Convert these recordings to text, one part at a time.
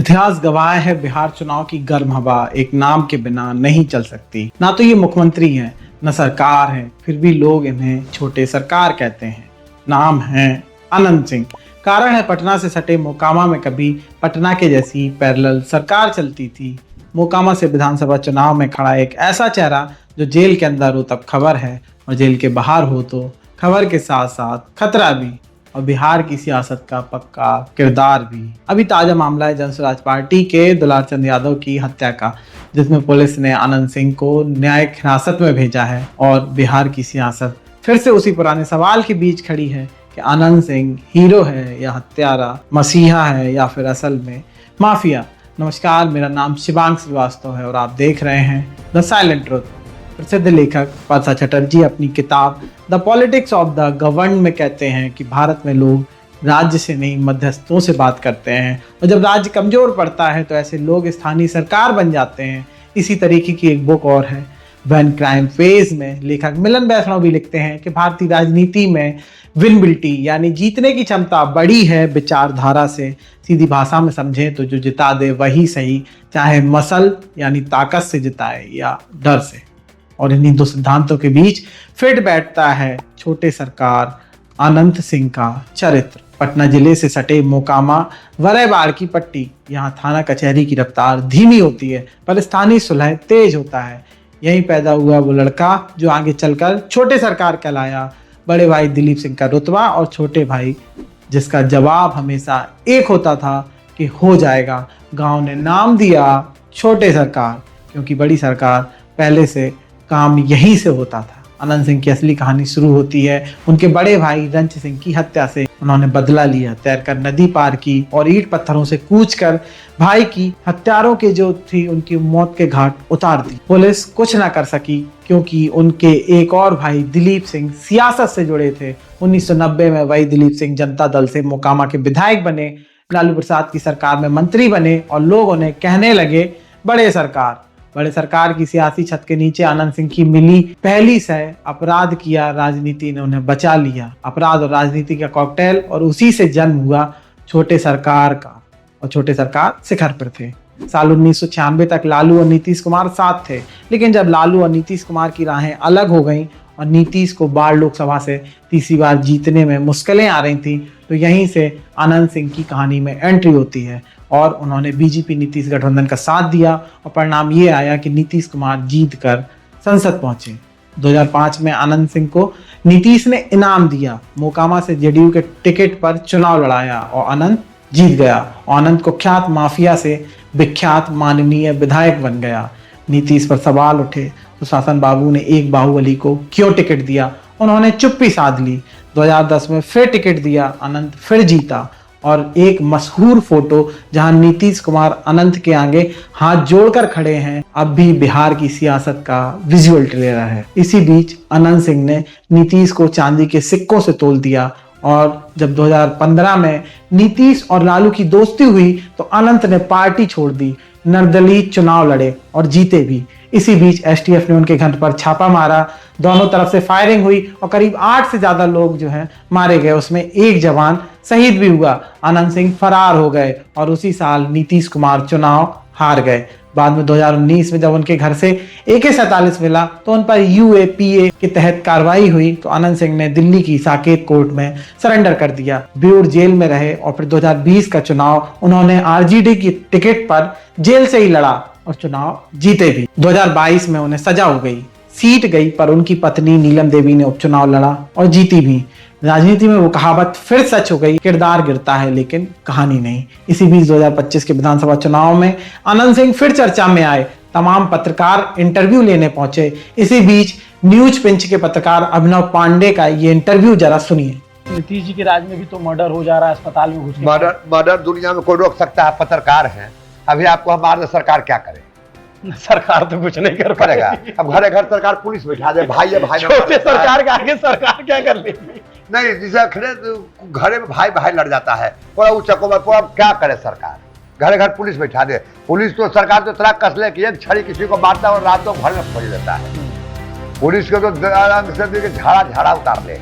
इतिहास गवाह है बिहार चुनाव की गर्म हवा एक नाम के बिना नहीं चल सकती। ना तो ये मुख्यमंत्री हैं, न सरकार है, फिर भी लोग इन्हें छोटे सरकार कहते हैं। नाम है अनंत सिंह। कारण है पटना से सटे मोकामा में कभी पटना के जैसी पैरेलल सरकार चलती थी। मोकामा से विधानसभा चुनाव में खड़ा एक ऐसा चेहरा जो जेल के अंदर हो तब खबर है और जेल के बाहर हो तो खबर के साथ साथ खतरा भी, और बिहार की सियासत का पक्का किरदार भी। अभी ताजा मामला है जनसुराज पार्टी के दुलार चंद यादव की हत्या का, जिसमें पुलिस ने अनंत सिंह को न्यायिक हिरासत में भेजा है और बिहार की सियासत फिर से उसी पुराने सवाल के बीच खड़ी है कि अनंत सिंह हीरो है या हत्यारा, मसीहा है या फिर असल में माफिया। नमस्कार, मेरा नाम शिवांग श्रीवास्तव है और आप देख रहे हैं द साइलेंट ट्रुथ। प्रसिद्ध लेखक पार्थ चटर्जी अपनी किताब the politics of the govern में कहते हैं कि भारत में लोग राज्य से नहीं मध्यस्थों से बात करते हैं, और जब राज्य कमजोर पड़ता है तो ऐसे लोग स्थानीय सरकार बन जाते हैं। इसी तरीके की एक बुक और है व्हेन क्राइम फेज में लेखक मिलन वैष्णव भी लिखते हैं कि भारतीय राजनीति में विनबिलिटी यानी जीतने की क्षमता बड़ी है विचारधारा से। सीधी भाषा में समझें तो जो जिता दे वही सही, चाहे मसल यानी ताकत से जिताए या डर से। और इन्हीं दो सिद्धांतों के बीच फिट बैठता है छोटे सरकार अनंत सिंह का चरित्र। पटना जिले से सटे मोकामा वरैबार की पट्टी, यहाँ थाना कचहरी की रफ्तार धीमी होती है पर स्थानीय सुलह तेज होता है। यहीं पैदा हुआ वो लड़का जो आगे चलकर छोटे सरकार कहलाया। बड़े भाई दिलीप सिंह का रुतबा और छोटे भाई जिसका जवाब हमेशा एक होता था कि हो जाएगा। गांव ने नाम दिया छोटे सरकार क्योंकि बड़ी सरकार पहले से काम यहीं से होता था। अनंत सिंह की असली कहानी शुरू होती है उनके बड़े भाई रंच सिंह की हत्या से। उन्होंने बदला लिया, तैरकर नदी पार की और ईंट पत्थरों से कूचकर भाई की हत्यारों के जो थी उनकी मौत के घाट उतार दी। पुलिस कुछ ना कर सकी क्योंकि उनके एक और भाई दिलीप सिंह सियासत से जुड़े थे। 1990 में वही दिलीप सिंह जनता दल से मोकामा के विधायक बने, लालू प्रसाद की सरकार में मंत्री बने और लोग उन्हें कहने लगे बड़े सरकार की सियासी छत के नीचे अनंत सिंह की मिली पहली सह। अपराध किया, राजनीति ने उन्हें बचा लिया। अपराध और राजनीति का कॉकटेल, और उसी से जन्म हुआ छोटे सरकार का। और छोटे सरकार शिखर पर थे। साल 1996 तक लालू और नीतीश कुमार साथ थे, लेकिन जब लालू और नीतीश कुमार की राहें अलग हो गईं और नीतीश को बाढ़ लोकसभा से तीसरी बार जीतने में मुश्किलें आ रही थी, तो यहीं से अनंत सिंह की कहानी में एंट्री होती है और उन्होंने बीजेपी नीतीश गठबंधन का साथ दिया और परिणाम ये आया कि नीतीश कुमार जीत कर संसद पहुंचे। 2005 में अनंत सिंह को नीतीश ने इनाम दिया। मोकामा से जेडीयू के टिकट पर चुनाव लड़ाया और अनंत जीत गया और अनंत को ख्यात माफिया से विख्यात माननीय विधायक बन गया। नीतीश पर सवाल उठे तो शासन बाबू ने एक बाहुबली को क्यों टिकट दिया, उन्होंने चुप्पी साध ली। 2010 में फिर टिकट दिया, अनंत फिर जीता। और एक मशहूर फोटो जहां नीतीश कुमार अनंत के आगे हाथ जोड़कर खड़े हैं अब भी बिहार की सियासत का विजुअल ट्रेलर है। इसी बीच अनंत सिंह ने नीतीश को चांदी के सिक्कों से तोल दिया और जब 2015 में नीतीश और लालू की दोस्ती हुई तो अनंत ने पार्टी छोड़ दी, निर्दलीय चुनाव लड़े और जीते भी। इसी बीच एसटीएफ ने उनके घर पर छापा मारा, दोनों तरफ से फायरिंग हुई और करीब 8 से ज्यादा लोग जो हैं मारे गए, उसमें एक जवान शहीद भी हुआ। अनंत सिंह फरार हो गए और उसी साल नीतीश कुमार चुनाव हार गए। बाद में 2019 में जब उनके घर से AK-47 मिला तो उन पर UAPA के तहत कार्रवाई हुई तो अनंत सिंह ने दिल्ली की साकेत कोर्ट में सरेंडर कर दिया। ब्यूर जेल में रहे और फिर 2020 का चुनाव उन्होंने RJD की टिकट पर जेल से ही लड़ा और चुनाव जीते भी। 2022 में उन्हें सजा हो गई, सीट गई, पर उनकी पत्नी नीलम देवी ने उपचुनाव लड़ा और जीती भी। राजनीति में वो कहावत फिर सच हो गई, किरदार गिरता है लेकिन कहानी नहीं। इसी बीच 2025 के विधानसभा चुनाव में अनंत सिंह फिर चर्चा में आए। तमाम पत्रकार इंटरव्यू लेने पहुंचे। इसी बीच न्यूज पिंच के पत्रकार अभिनव पांडे का ये इंटरव्यू जरा सुनिए। नीतीश जी के राज में भी तो मर्डर हो जा रहा है, अस्पताल में घुस के। मर्डर दुनिया में कोई रोक सकता है? पत्रकार हैं, अभी आपको हमारे सरकार क्या करे? सरकार तो कुछ नहीं कर करेगा। अब घरे घर सरकार पुलिस बैठा दे, भाई है भाई छोटे सरकार के आगे सरकार क्या कर लेगी? नहीं, जिसे घरे में भाई भाई लड़ जाता है, पूरा उचको में पूरा क्या करे सरकार? घरे घर पुलिस बैठा दे। पुलिस तो सरकार तो इतना कसले की एक छड़ी किसी को मारता है और रातों घर में खोज लेता है। पुलिस को तो झाड़ा झाड़ा उतार ले।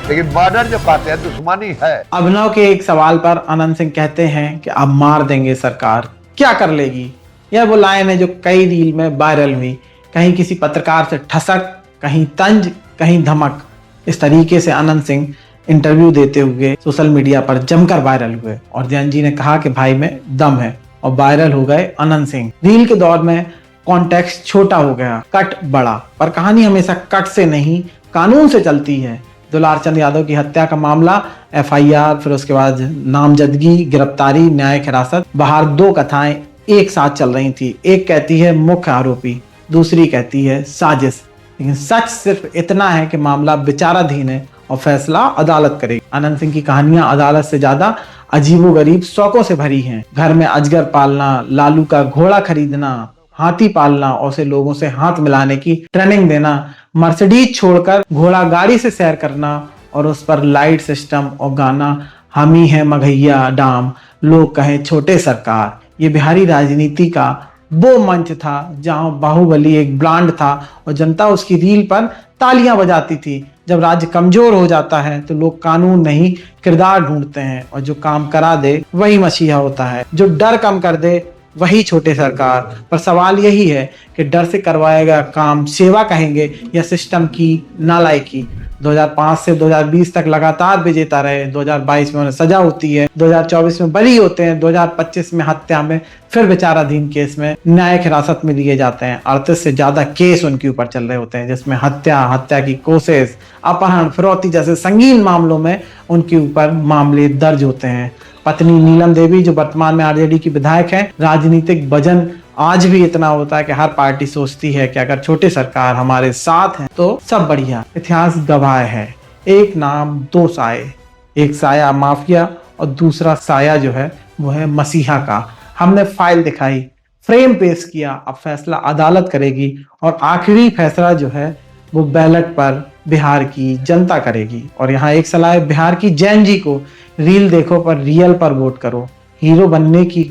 लेकिन मर्डर जो कहते हैं दुश्मनी है। अभिनव के एक सवाल पर अनंत सिंह कहते हैं कि अब मार देंगे सरकार, क्या कर लेगी। यह वो लाइन है जो कई रील में वायरल हुई, कहीं किसी पत्रकार से ठसक, कहीं तंज, कहीं धमक। इस तरीके से अनंत सिंह इंटरव्यू देते हुए सोशल मीडिया पर जमकर वायरल हुए और जयंत जी ने कहा कि भाई में दम है और वायरल हो गए अनंत सिंह। रील के दौर में कॉन्टेक्स्ट छोटा हो गया, कट बड़ा, पर कहानी हमेशा कट से नहीं कानून से चलती है। दुलार चंद यादव की हत्या का मामला, एफआईआर, फिर उसके बाद नामजदगी, गिरफ्तारी, न्यायिक हिरासत, बाहर दो कथाएं एक साथ चल रही थी। एक कहती है मुख्य आरोपी, दूसरी कहती है साजिश। लेकिन सच सिर्फ इतना है कि मामला विचाराधीन है और फैसला अदालत करेगी। अनंत सिंह की कहानियां अदालत से ज्यादा अजीबोगरीब शौकों से भरी हैं। घर में अजगर पालना, लालू का घोड़ा खरीदना, हाथी पालना और उसे लोगों से हाथ मिलाने की ट्रेनिंग देना, मर्सिडीज छोड़कर घोड़ा गाड़ी से सैर करना और उस पर लाइट सिस्टम और गाना हम ही है मघैया डाम, लोग कहें छोटे सरकार। ये बिहारी राजनीति का वो मंच था जहां बाहुबली एक ब्रांड था और जनता उसकी रील पर तालियां बजाती थी। जब राज्य कमजोर हो जाता है तो लोग कानून नहीं किरदार ढूंढते हैं और जो काम करा दे वही मसीहा होता है, जो डर कम कर दे वही छोटे सरकार। पर सवाल यही है कि डर से करवाया गया काम सेवा कहेंगे या सिस्टम की नालायकी। 2005 से 2020 तक लगातार विजेता रहे। 2022 में उन्हें सजा होती है, 2024 में बरी होते हैं, 2025 में हत्या में, फिर विचाराधीन केस में न्यायिक हिरासत में लिए जाते हैं। 38 से ज्यादा केस उनके ऊपर चल रहे होते हैं, जिसमें हत्या, हत्या की कोशिश, अपहरण, फिरौती जैसे संगीन मामलों में उनके ऊपर मामले दर्ज होते हैं। पत्नी नीलम देवी जो वर्तमान में आरजेडी की विधायक है, राजनीतिक वजन आज भी इतना होता है कि हर पार्टी सोचती है कि अगर छोटे सरकार हमारे साथ हैं तो सब बढ़िया। इतिहास गवाह है, एक नाम दो साये, एक साया माफिया और दूसरा साया जो है वो है मसीहा का। हमने फाइल दिखाई, फ्रेम पेश किया, अब फैसला अदालत करेगी और आखिरी फैसला जो है वो बैलेट पर बिहार की जनता करेगी। और यहाँ एक सलाह है बिहार की जैन जी को, रील देखो पर रियल पर वोट करो। हीरो बनने की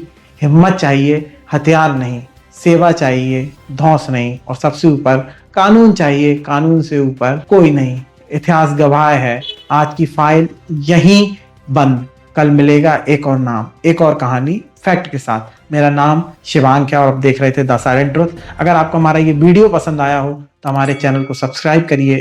हिम्मत चाहिए, हथियार नहीं। सेवा चाहिए, धौंस नहीं। और सबसे ऊपर कानून चाहिए, कानून से ऊपर कोई नहीं। इतिहास गवाह है, आज की फाइल यहीं बंद। कल मिलेगा एक और नाम, एक और कहानी फैक्ट के साथ। मेरा नाम शिवांक है और आप देख रहे थे द साइलेंट ट्रुथ। अगर आपको हमारा ये वीडियो पसंद आया हो तो हमारे चैनल को सब्सक्राइब करिए।